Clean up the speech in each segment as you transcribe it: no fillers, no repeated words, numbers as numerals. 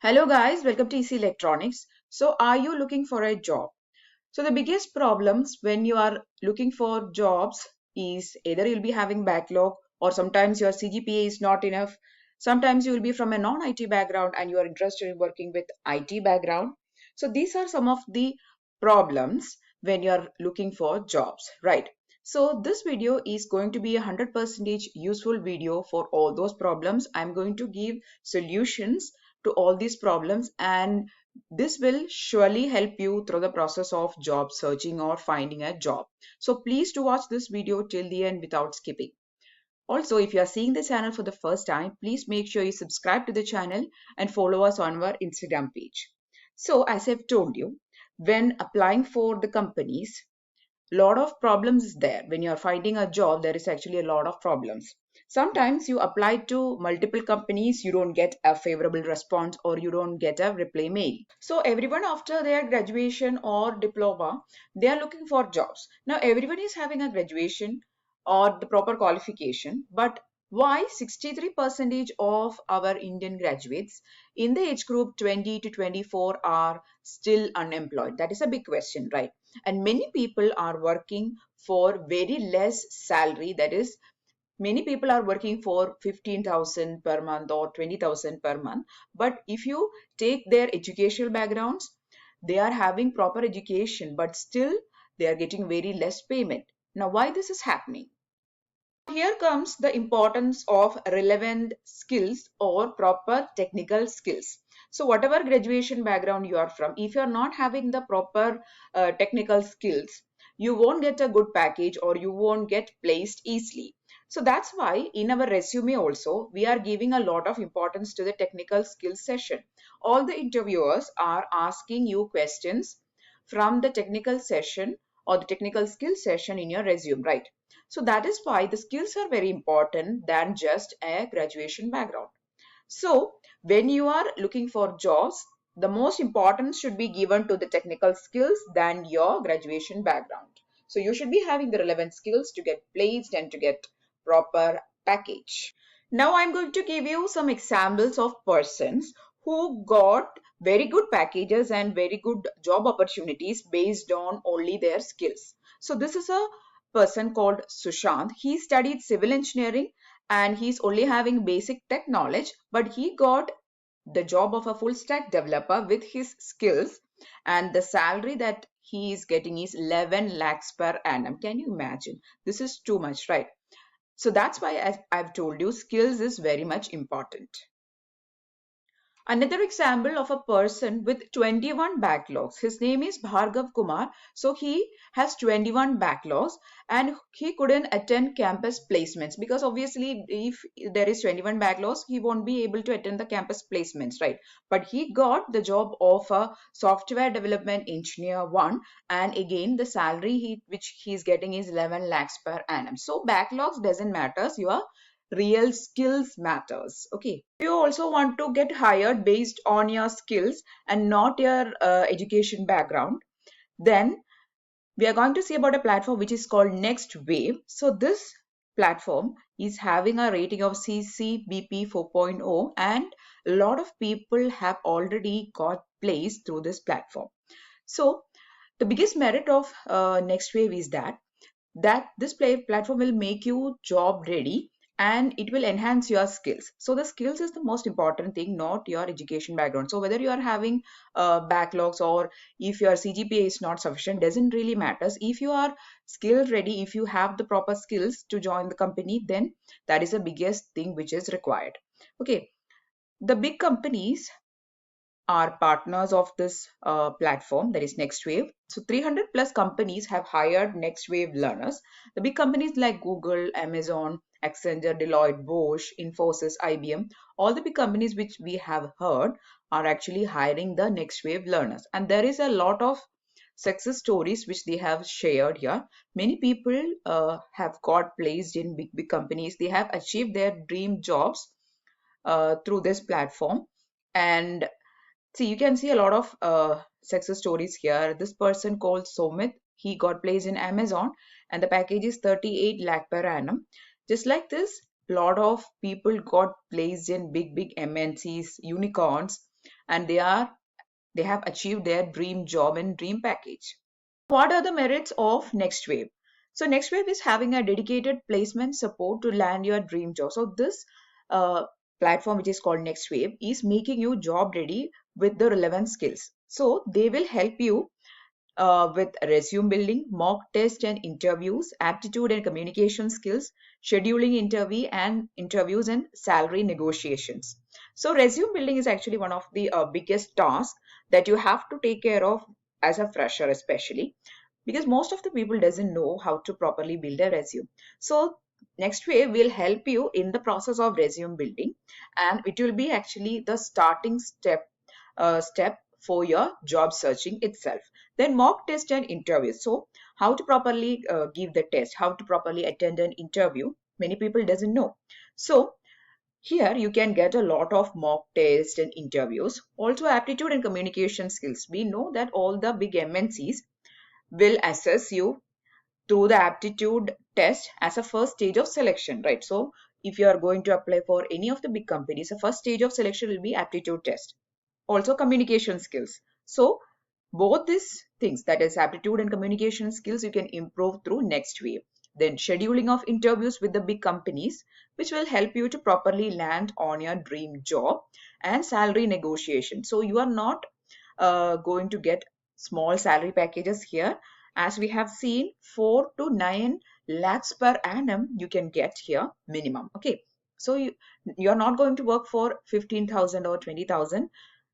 Hello guys, welcome to EC Electronics. So are you looking for a job? So the biggest problems when you are looking for jobs is either you'll be having backlog or sometimes your CGPA is not enough. Sometimes you will be from a non-IT background and you are interested in working with IT background. So these are some of the problems when you are looking for jobs, right? So this video is going to be 100% useful video for all those problems. I'm going to give solutions to all these problems, and this will surely help you through the process of job searching or finding a job. So please do watch this video till the end without skipping. Also, if you are seeing the channel for the first time, please make sure you subscribe to the channel and follow us on our Instagram page. So as I've told you, when applying for the companies, lot of problems is there. When you're finding a job, there is actually a lot of problems. Sometimes you apply to multiple companies, you don't get a favorable response or you don't get a reply mail. So everyone after their graduation or diploma, they are looking for jobs. Now everyone is having a graduation or the proper qualification, but why 63% of our Indian graduates in the age group 20 to 24 are still unemployed? That is a big question, right? And many people are working for very less salary. That is, many people are working for 15,000 per month or 20,000 per month. But if you take their educational backgrounds, they are having proper education, but still they are getting very less payment. Now, why this is happening? Here comes the importance of relevant skills or proper technical skills. So whatever graduation background you are from, if you are not having the proper technical skills, you won't get a good package or you won't get placed easily. So that's why in our resume also, we are giving a lot of importance to the technical skills session. All the interviewers are asking you questions from the technical session or the technical skills session in your resume, right? So that is why the skills are very important than just a graduation background. So when you are looking for jobs, the most importance should be given to the technical skills than your graduation background. So you should be having the relevant skills to get placed and to get proper package. Now I'm going to give you some examples of persons who got very good packages and very good job opportunities based on only their skills. So this is a person called Sushant. He studied civil engineering and he's only having basic tech knowledge, but he got the job of a full stack developer with his skills, and the salary that he is getting is 11 lakhs per annum. Can you imagine? This is too much, right? So that's why I've told you skills is very much important. Another example of a person with 21 backlogs. His name is Bhargav Kumar. So he has 21 backlogs and he couldn't attend campus placements because obviously if there is 21 backlogs, he won't be able to attend the campus placements, right? But he got the job of a software development engineer one, and again the salary which he's getting is 11 lakhs per annum. So backlogs doesn't matter. Your real skills matters. Okay, you also want to get hired based on your skills and not your education background, then we are going to see about a platform which is called Next Wave. So this platform is having a rating of CCBP 4.0 and a lot of people have already got placed through this platform. So the biggest merit of Next Wave is that this platform will make you job ready and it will enhance your skills. So the skills is the most important thing, not your education background. So whether you are having backlogs or if your CGPA is not sufficient, doesn't really matters. If you are skill ready, if you have the proper skills to join the company, then that is the biggest thing which is required. Okay, the big companies are partners of this platform, that is NextWave. So 300 plus companies have hired NextWave learners. The big companies like Google, Amazon, Accenture, Deloitte, Bosch, Infosys, IBM, all the big companies which we have heard are actually hiring the NextWave learners. And there is a lot of success stories which they have shared here. Many people have got placed in big companies. They have achieved their dream jobs through this platform. And see, you can see a lot of success stories here. This person called Somit, he got placed in Amazon and the package is 38 lakh per annum. Just like this, lot of people got placed in big MNCs, unicorns, and they have achieved their dream job and dream package. What are the merits of NextWave? So NextWave is having a dedicated placement support to land your dream job. So this platform, which is called NextWave, is making you job ready with the relevant skills. So they will help you with resume building, mock test and interviews, aptitude and communication skills, scheduling interviews and salary negotiations. So resume building is actually one of the biggest tasks that you have to take care of as a fresher, especially because most of the people doesn't know how to properly build a resume. So NextWave will help you in the process of resume building, and it will be actually the starting step for your job searching itself. Then mock test and interviews. So how to properly give the test, how to properly attend an interview, many people doesn't know. So here you can get a lot of mock tests and interviews. Also aptitude and communication skills. We know that all the big MNCs will assess you through the aptitude test as a first stage of selection, right? So if you are going to apply for any of the big companies, the first stage of selection will be aptitude test. Also communication skills. So both these things, that is aptitude and communication skills, you can improve through NextWave. Then scheduling of interviews with the big companies, which will help you to properly land on your dream job, and salary negotiation. So you are not going to get small salary packages here. As we have seen, 4 to 9 lakhs per annum you can get here minimum. Okay, so you're not going to work for 15,000 or 20,000.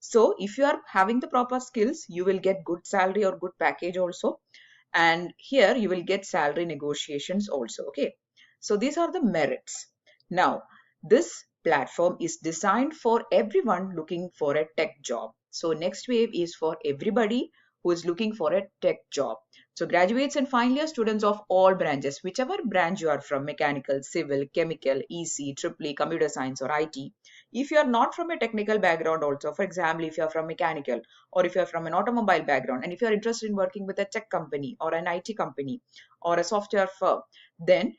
So if you are having the proper skills, you will get good salary or good package also. And here you will get salary negotiations also. Okay. So these are the merits. Now, this platform is designed for everyone looking for a tech job. So NextWave is for everybody who is looking for a tech job. So graduates and final year students of all branches, whichever branch you are from, mechanical, civil, chemical, EC, EEE, computer science or IT. If you are not from a technical background also, for example, if you are from mechanical or if you are from an automobile background, and if you are interested in working with a tech company or an IT company or a software firm, then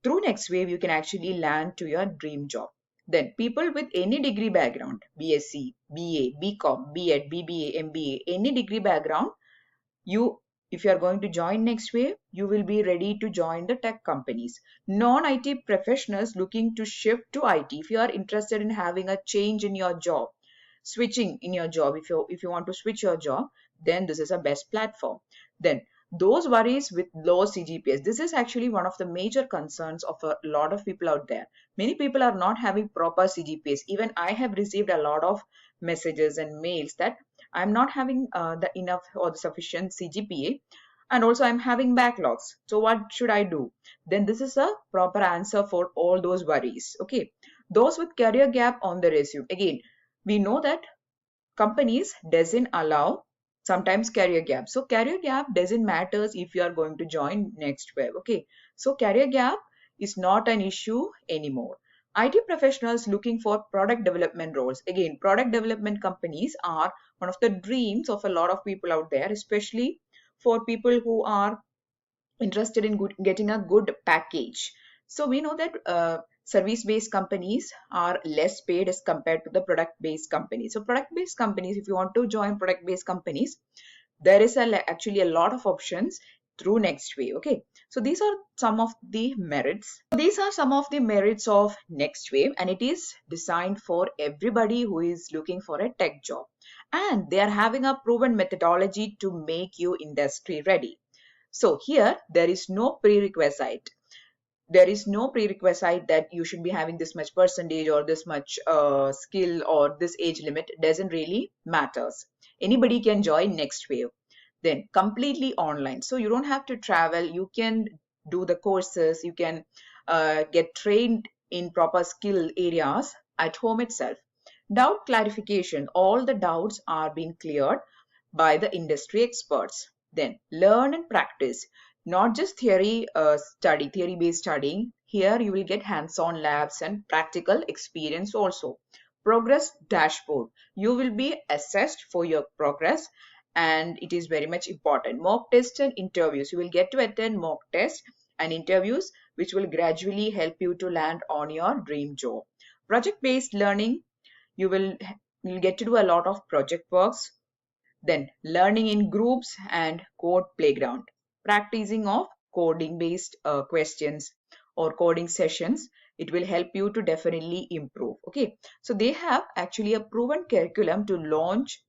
through NextWave, you can actually land to your dream job. Then people with any degree background, BSc, BA, BCom, B.Ed, BBA, MBA, any degree background, you if you are going to join NextWave, you will be ready to join the tech companies. Non-IT professionals looking to shift to IT, if you are interested in having a change in your job, switching in your job, if you want to switch your job, then this is a best platform. Then those worries with low CGPAs, this is actually one of the major concerns of a lot of people out there. Many people are not having proper CGPAs. Even I have received a lot of messages and mails that I'm not having the enough or the sufficient CGPA, and also I'm having backlogs. So what should I do? Then this is a proper answer for all those worries. Okay, those with career gap on the resume. Again, we know that companies doesn't allow sometimes career gap. So career gap doesn't matter if you are going to join NextWave. Okay, so career gap is not an issue anymore. IT professionals looking for product development roles. Again, product development companies are one of the dreams of a lot of people out there, especially for people who are interested in getting a good package. So we know that service-based companies are less paid as compared to the product-based companies. So product-based companies, if you want to join product-based companies, there is actually a lot of options through NextWave. Okay, so these are some of the merits. These are some of the merits of NextWave, and it is designed for everybody who is looking for a tech job. And they are having a proven methodology to make you industry ready. So here there is no prerequisite. There is no prerequisite that you should be having this much percentage or this much skill or this age limit. It doesn't really matters. Anybody can join NextWave. Then completely online. So you don't have to travel. You can do the courses. You can get trained in proper skill areas at home itself. Doubt clarification. All the doubts are being cleared by the industry experts. Then learn and practice, not just theory based studying. Here you will get hands-on labs and practical experience also. Progress dashboard, you will be assessed for your progress, and it is very much important. Mock tests and interviews, you will get to attend mock tests and interviews which will gradually help you to land on your dream job. Project based learning, you will you'll get to do a lot of project works, then learning in groups and code playground, practicing of coding based questions or coding sessions. It will help you to definitely improve. Okay, so they have actually a proven curriculum to launch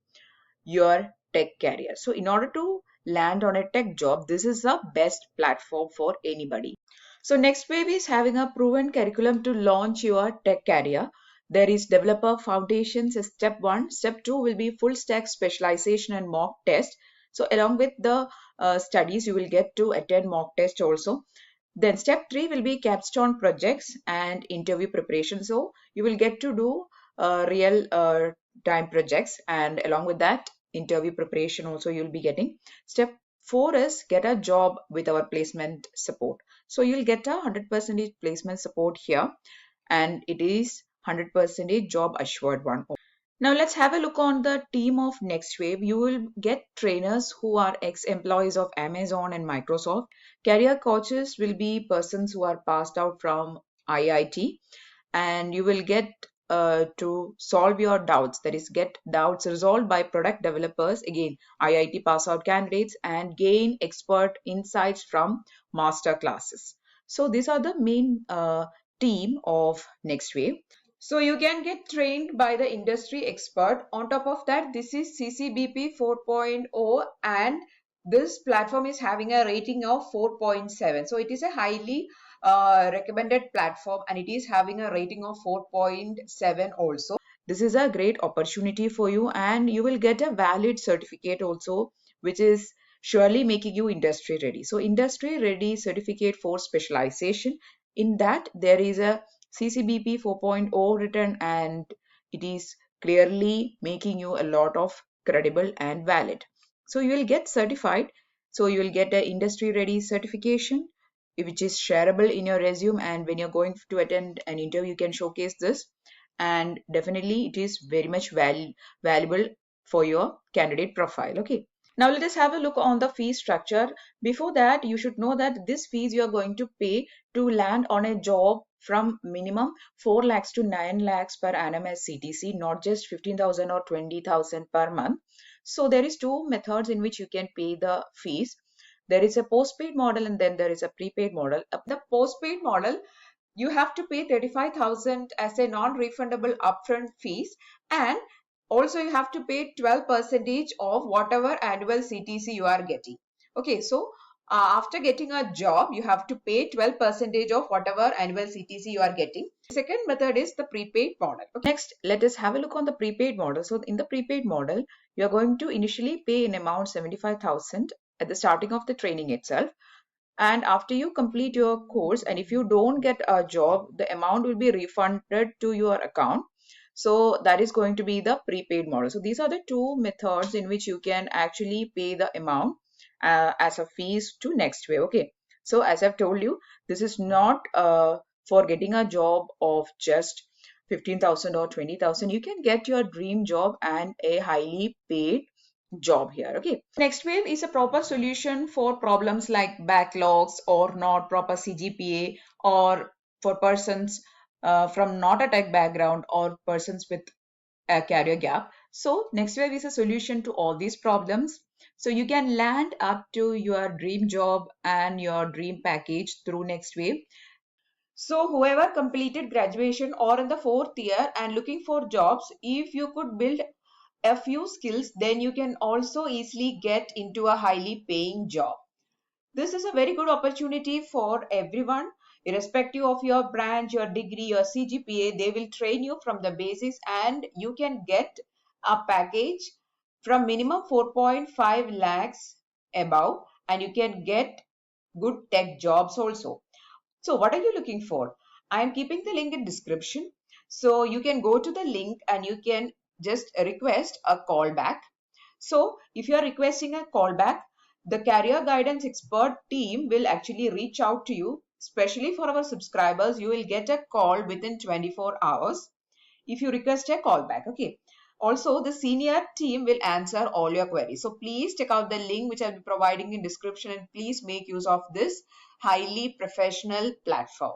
your tech career. So in order to land on a tech job, this is the best platform for anybody. So next wave is having a proven curriculum to launch your tech career. There is developer foundations as step 1. Step 2 will be full stack specialization and mock test. So along with the studies, you will get to attend mock test also. Then step 3 will be capstone projects and interview preparation. So you will get to do real time projects, and along with that interview preparation also you'll be getting. Step 4 is get a job with our placement support. So you'll get a 100% placement support here, and it is 100% job assured one. Now let's have a look on the team of NextWave. You will get trainers who are ex-employees of Amazon and Microsoft. Career coaches will be persons who are passed out from IIT, and you will get to solve your doubts, that is get doubts resolved by product developers, again IIT pass out candidates, and gain expert insights from master classes. So these are the main team of NextWave. So you can get trained by the industry expert. On top of that, this is CCBP 4.0, and this platform is having a rating of 4.7. So it is a highly recommended platform, and it is having a rating of 4.7 also. This is a great opportunity for you, and you will get a valid certificate also, which is surely making you industry ready. So industry ready certificate for specialization. In that there is a CCBP 4.0 written, and it is clearly making you a lot of credible and valid. So you will get certified. So you will get an industry ready certification, which is shareable in your resume, and when you're going to attend an interview you can showcase this, and definitely it is very much valuable for your candidate profile. Okay, now let us have a look on the fee structure. Before that, you should know that this fees you are going to pay to land on a job from minimum 4 lakhs to 9 lakhs per annum as CTC, not just 15,000 or 20,000 per month. So there is two methods in which you can pay the fees. There is a postpaid model and then there is a prepaid model. The postpaid model, you have to pay 35,000 as a non-refundable upfront fees, and also you have to pay 12% of whatever annual CTC you are getting. Okay, so after getting a job, you have to pay 12% of whatever annual CTC you are getting. The second method is the prepaid model. Okay. Next, let us have a look on the prepaid model. So in the prepaid model, you are going to initially pay an amount 75,000 at the starting of the training itself. And after you complete your course, and if you don't get a job, the amount will be refunded to your account. So that is going to be the prepaid model. So these are the two methods in which you can actually pay the amount as a fees to NextWave. Okay, so as I've told you, this is not for getting a job of just 15,000 or 20,000. You can get your dream job and a highly paid job here. Okay, NextWave is a proper solution for problems like backlogs or not proper CGPA, or for persons from not a tech background or persons with a career gap. So NextWave is a solution to all these problems. So you can land up to your dream job and your dream package through NextWave. So whoever completed graduation or in the 4th year and looking for jobs, if you could build a few skills, then you can also easily get into a highly paying job. This is a very good opportunity for everyone, irrespective of your branch, your degree, your CGPA. They will train you from the basics, and you can get a package from minimum 4.5 lakhs above, and you can get good tech jobs also. So what are you looking for? I am keeping the link in description. So you can go to the link and you can just request a call back. So if you are requesting a call back, the career guidance expert team will actually reach out to you. Especially for our subscribers, you will get a call within 24 hours if you request a call back. Okay. Also, the senior team will answer all your queries. So please check out the link which I'll be providing in description, and please make use of this highly professional platform.